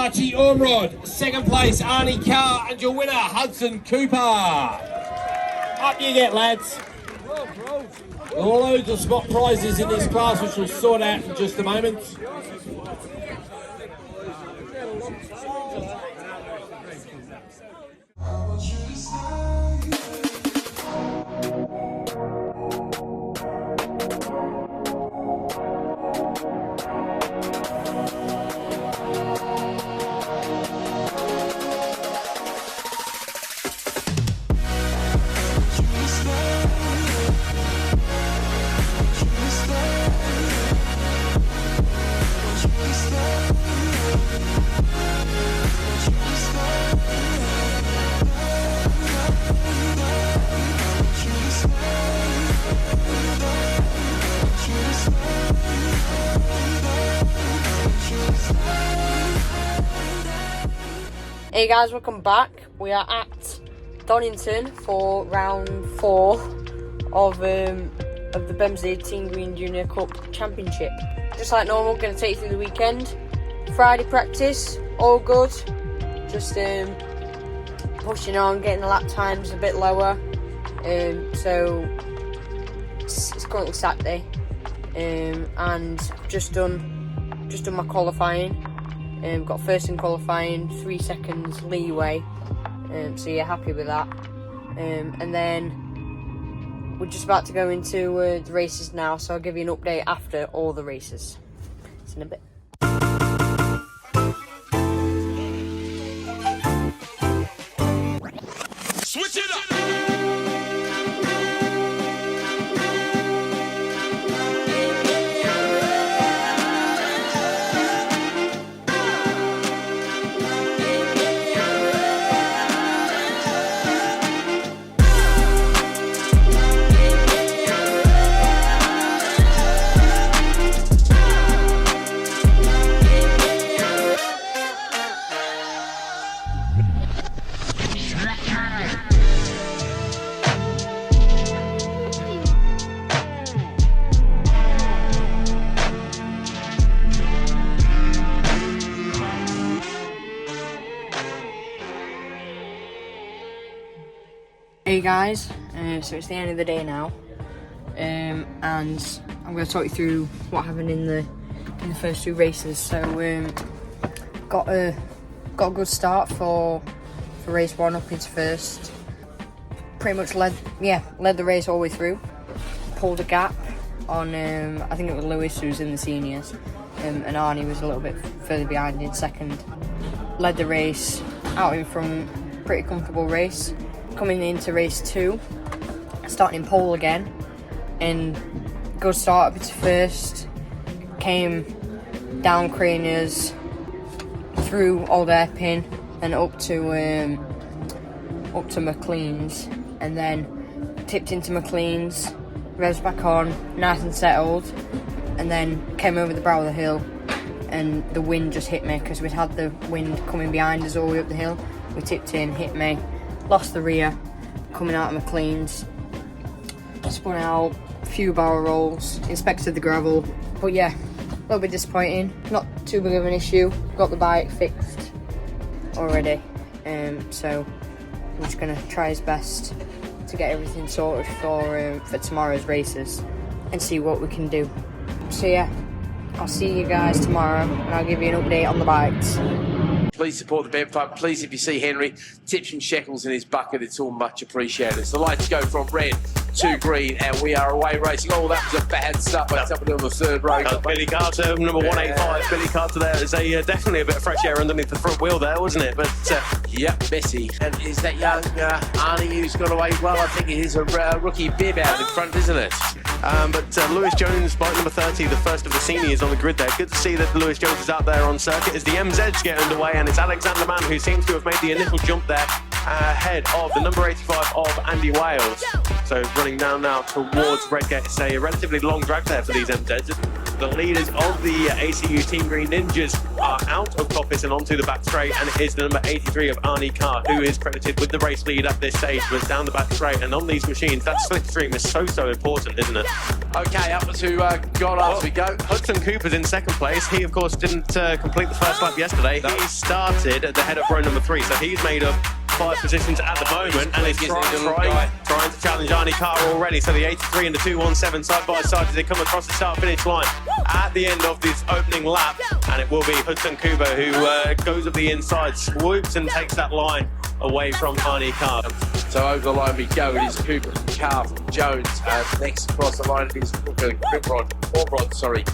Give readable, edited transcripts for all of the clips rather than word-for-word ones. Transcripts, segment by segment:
Archie Ormrod. Second place, Arnie Carr. And your winner, Hudson Cooper. Up you get, lads. Loads of spot prizes in this class, which we'll sort out in just a moment. Hey guys, welcome back. We are at Donington for round 4 of the Bemsee Team Green Junior Cup Championship. Just like normal, going to take you through the weekend. Friday practice, all good. Just pushing on, getting the lap times a bit lower. So it's currently Saturday, and I've just done my qualifying. Got first in qualifying, 3 seconds leeway, so yeah, happy with that. And then we're just about to go into the races now, so I'll give you an update after all the races. See you in a bit. Switch it up! Hey guys, so it's the end of the day now, and I'm going to talk you through what happened in the first 2 races. So got a good start for race 1 up into first. Pretty much led the race all the way through. Pulled a gap on I think it was Lewis, who was in the seniors, and Arnie was a little bit further behind in second. Led the race out in front, pretty comfortable race. Coming into race 2, starting in pole again, and good start up into first. Came down Craniers, through Old Airpin, and up to McLean's, and then tipped into McLean's, revs back on, nice and settled, and then came over the brow of the hill, and the wind just hit me because we'd had the wind coming behind us all the way up the hill. We tipped in, hit me. Lost the rear coming out of McLean's, spun out, a few barrel rolls, inspected the gravel, but yeah, a little bit disappointing. Not too big of an issue, got the bike fixed already, so we're just going to try his best to get everything sorted for tomorrow's races and see what we can do. So yeah, I'll see you guys tomorrow and I'll give you an update on the bikes. Please support the Bem Fund. Please, if you see Henry, tips and shekels in his bucket, it's all much appreciated. So the lights go from red to green, and we are away racing. Oh, that was a bad start by somebody on the third row. Billy Carter, number 185. Billy Carter there is definitely a bit of fresh air underneath the front wheel there, wasn't it? But yep, messy. And is that young Arnie who's got away well? I think it is a rookie bib out in front, isn't it? But Lewis Jones, bike number 30, the first of the seniors on the grid there. Good to see that Lewis Jones is out there on circuit as the MZs get underway, and it's Alexander Mann who seems to have made the initial jump there ahead of the number 85 of Andy Wales. So running down now towards Redgate. It's a relatively long drag there for these MZs. The leaders of the ACU Team Green Ninjas are out of Coppice and onto the back straight, and it is the number 83 of Arnie Carr who is credited with the race lead at this stage, but down the back straight. And on these machines, that slipstream is so important, isn't it? Okay, up to God as we go. Hudson Cooper's in second place. He, of course, didn't complete the first lap yesterday. He started at the head of row number 3, so he's made up 5 positions at the moment, and he's trying to challenge Arnie Carr already. So the 83 and the 217 side by side as they come across the start-finish line at the end of this opening lap, and it will be Hudson Cooper who goes up the inside, swoops and takes that line away from Arnie Carr. So over the line we go. It is Cooper from Carr from Jones. Next across the line it is Orrod, sorry.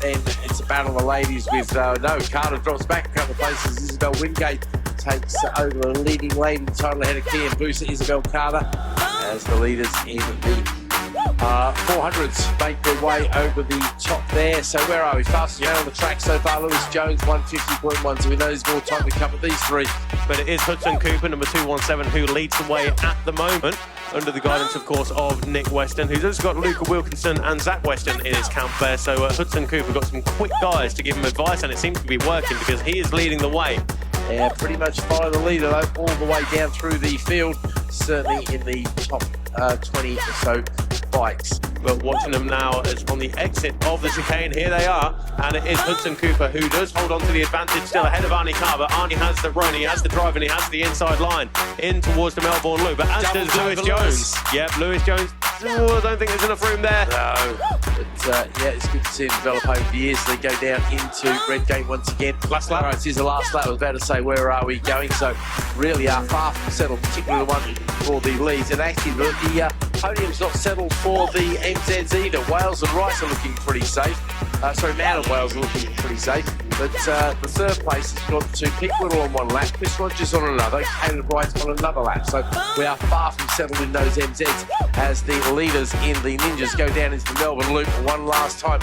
Then it's a battle of the ladies with Carter drops back a couple of places. Isabel Wingate takes over the leading lane, title ahead of Key and Booster. Isabel Carter as the leaders in the 400s make their way over the top there. So where are we? Fastest man on the track so far, Lewis Jones, 150.1. So we know there's more time to come with these three. But it is Hudson Cooper, number 217, who leads the way at the moment, under the guidance, of course, of Nick Weston, who's also got Luca Wilkinson and Zach Weston in his camp there. So Hudson Cooper got some quick guys to give him advice, and it seems to be working because he is leading the way. Yeah, pretty much follow the leader though, all the way down through the field, certainly in the top 20 or so bikes. But watching them now as on the exit of the chicane, here they are, and it is Hudson Cooper who does hold on to the advantage, still ahead of Arnie Carr, but Arnie has the run, he has the drive, and he has the inside line in towards the Melbourne Loop, but as does Lewis Jones. Yep, Lewis Jones, I don't think there's enough room there. No, but yeah, it's good to see them develop over the years. They go down into Redgate once again. Last lap. All right, this is the last lap. I was about to say, where are we going? So really are far from settled, particularly the one for the leads. And actually, the podium's not settled for the MZs either. Wales and Rice are looking pretty safe. Man and Wales are looking pretty safe. But the third place has gone to Pete Whittle on one lap, Chris Rogers on another, Caleb Wright on another lap. So we are far from settled in those MZs as the leaders in the Ninjas go down into the Melbourne Loop one last time.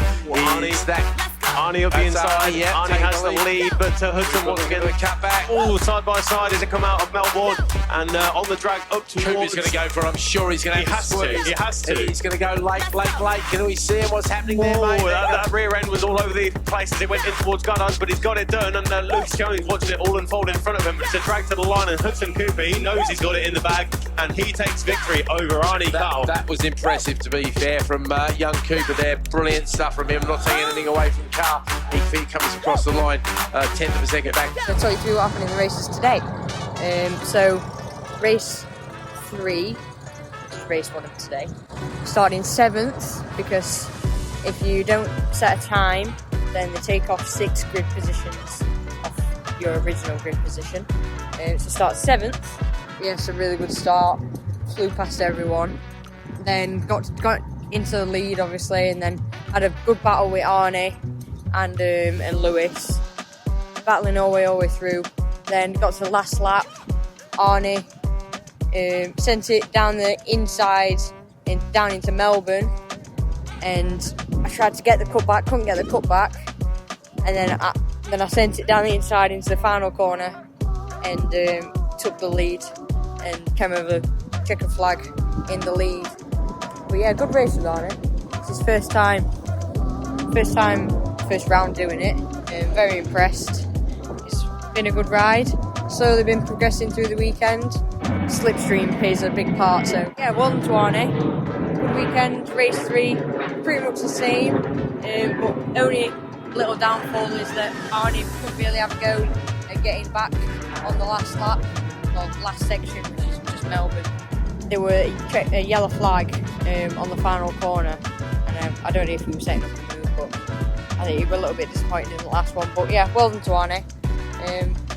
Arnie up the inside. Yeah, Arnie has the lead, but Hudson wants to get the cut back. Oh, side by side as they come out of Melbourne and on the drag up towards. Cooper's going to go for it. I'm sure he's going to have to. He has to. He's going to go late. Can we see him? What's happening there, mate? That rear end was all over the place as it went in towards Goddard's, but he's got it done, and Lewis Jones watching it all unfold in front of him. But it's a drag to the line, and Hudson Cooper, he knows he's got it in the bag, and he takes victory over Arnie Carr. That was impressive, to be fair, from young Cooper there. Brilliant stuff from him. Not taking anything away from Carr. He comes across the line, 10th of a second back. I'll tell you through what happened in the races today. So, race 3, race 1 of today, starting 7th, because if you don't set a time, then they take off 6 grid positions off your original grid position. So start 7th, yes, a really good start, flew past everyone, then got into the lead obviously, and then had a good battle with Arnie and Lewis, battling all the way through. Then got to the last lap, Arnie sent it down the inside down into Melbourne, and I tried to get the cutback, couldn't get the cutback, and then I sent it down the inside into the final corner and took the lead and came over checker flag in the lead. But yeah, good race with Arnie. It's his first round doing it. Very impressed. It's been a good ride. Slowly been progressing through the weekend. Slipstream plays a big part, so yeah, well done to Arnie. Good weekend. Race 3, pretty much the same, but only little downfall is that Arnie couldn't really have a go at getting back on the last lap, or last section, which is just Melbourne. There were a yellow flag on the final corner, and I don't know if he was setting up a move, but I think he was a little bit disappointed in the last one. But yeah, well done to Arnie.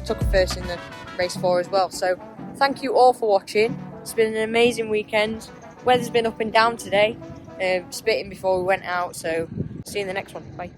Took a first in the race 4 as well. So thank you all for watching. It's been an amazing weekend. Weather's been up and down today, spitting before we went out. So see you in the next one. Bye.